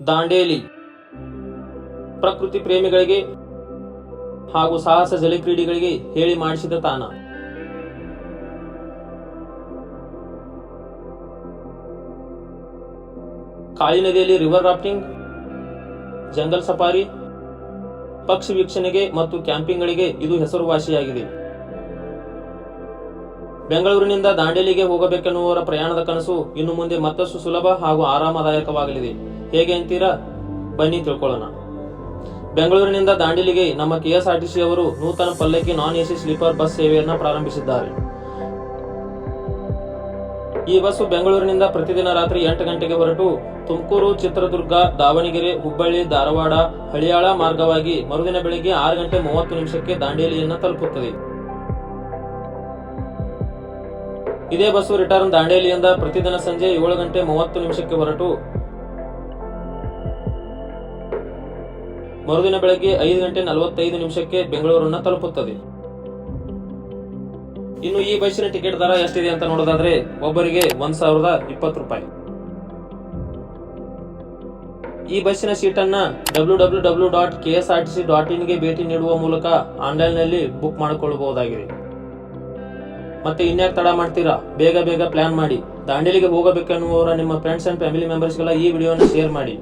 ದಾಂಡೇಲಿ ಪ್ರಕೃತಿ ಪ್ರೇಮಿಗಳಿಗೆ ಹಾಗೂ ಸಾಹಸ ಜಲಕ್ರೀಡೆಗಳಿಗೆ ಹೇಳಿ ಮಾಡಿಸಿದ ತಾಣ. ಕಾಳಿ ನದಿಯಲ್ಲಿ ರಿವರ್ ರಾಫ್ಟಿಂಗ್, ಜಂಗಲ್ ಸಫಾರಿ, ಪಕ್ಷಿ ವೀಕ್ಷಣೆಗೆ ಮತ್ತು ಕ್ಯಾಂಪಿಂಗ್ಗಳಿಗೆ ಇದು ಹೆಸರುವಾಸಿಯಾಗಿದೆ. ಬೆಂಗಳೂರಿನಿಂದ ದಾಂಡೇಲಿಗೆ ಹೋಗಬೇಕೆನ್ನುವವರ ಪ್ರಯಾಣದ ಕನಸು ಇನ್ನು ಮುಂದೆ ಮತ್ತಷ್ಟು ಸುಲಭ ಹಾಗೂ ಆರಾಮದಾಯಕವಾಗಲಿದೆ. ಹೇಗೆ ಅಂತೀರಾ? ಬನ್ನಿ ತಿಳ್ಕೊಳ್ಳೋಣ. ಬೆಂಗಳೂರಿನಿಂದ ದಾಂಡೇಲಿಗೆ ನಮ್ಮ ಕೆಎಸ್ಆರ್ಟಿಸಿ ಅವರು ನೂತನ ಪಲ್ಲಕ್ಕಿ ನಾನ್ ಎಸಿ ಸ್ಲೀಪರ್ ಬಸ್ ಸೇವೆಯನ್ನು ಪ್ರಾರಂಭಿಸಿದ್ದಾರೆ. ಈ ಬಸ್ಸು ಬೆಂಗಳೂರಿನಿಂದ ಪ್ರತಿದಿನ ರಾತ್ರಿ 8 ಗಂಟೆಗೆ ಹೊರಟು ತುಮಕೂರು, ಚಿತ್ರದುರ್ಗ, ದಾವಣಗೆರೆ, ಹುಬ್ಬಳ್ಳಿ, ಧಾರವಾಡ, ಹಳಿಯಾಳ ಮಾರ್ಗವಾಗಿ ಮರುದಿನ ಬೆಳಗ್ಗೆ 6 ಗಂಟೆ 30 ನಿಮಿಷಕ್ಕೆ ದಾಂಡೇಲಿಯನ್ನು ತಲುಪುತ್ತದೆ. ಇದೇ ಬಸ್ಸು ರಿಟರ್ನ್ ದಾಂಡೇಲಿಯಿಂದ ಪ್ರತಿದಿನ ಸಂಜೆ 7 ಗಂಟೆ 30 ನಿಮಿಷಕ್ಕೆ ಹೊರಟು ಮರುದಿನ ಬೆಳಗ್ಗೆ 5 ಗಂಟೆ 45 ನಿಮಿಷಕ್ಕೆ ಬೆಂಗಳೂರನ್ನು ತಲುಪುತ್ತದೆ. ಇನ್ನು ಈ ಬಸ್ಸಿನ ಟಿಕೆಟ್ ದರ ಎಷ್ಟಿದೆ ಅಂತ ನೋಡೋದಾದ್ರೆ ಒಬ್ಬರಿಗೆ 1020 ರೂಪಾಯಿ. ಈ ಬಸ್ಸಿನ ಸೀಟನ್ನ www.ksrtc.in ಗೆ ಭೇಟಿ ನೀಡುವ ಮೂಲಕ ಆನ್ಲೈನ್ ನಲ್ಲಿ ಬುಕ್ ಮಾಡಿಕೊಳ್ಳಬಹುದಾಗಿದೆ. ಮತ್ತೆ ಇನ್ಯಾಕೆ ತಡ ಮಾಡ್ತೀರಾ? ಬೇಗ ಪ್ಲಾನ್ ಮಾಡಿ. ದಾಂಡೇಲಿಗೆ ಹೋಗಬೇಕೆನ್ನುವವರ ನಿಮ್ಮ ಫ್ರೆಂಡ್ಸ್ ಅಂಡ್ ಫ್ಯಾಮಿಲಿ ಮೆಂಬರ್ಸ್ಗೆಲ್ಲ ಈ ವಿಡಿಯೋನ ಶೇರ್ ಮಾಡಿ.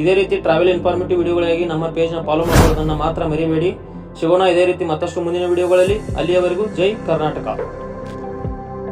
ಇದೇ ರೀತಿ ಟ್ರಾವೆಲ್ ಇನ್ಫಾರ್ಮೇಟಿವ್ ವಿಡಿಯೋಗಳಿಗಾಗಿ ನಮ್ಮ ಪೇಜ್ ನ ಫಾಲೋ ಮಾಡೋದನ್ನ ಮಾತ್ರ ಮರಿಬೇಡಿ. ಸಿಗೋಣ ಇದೇ ರೀತಿ ಮತ್ತಷ್ಟು ಮುಂದಿನ ವಿಡಿಯೋಗಳಲ್ಲಿ. ಅಲ್ಲಿಯವರೆಗೂ ಜೈ ಕರ್ನಾಟಕ.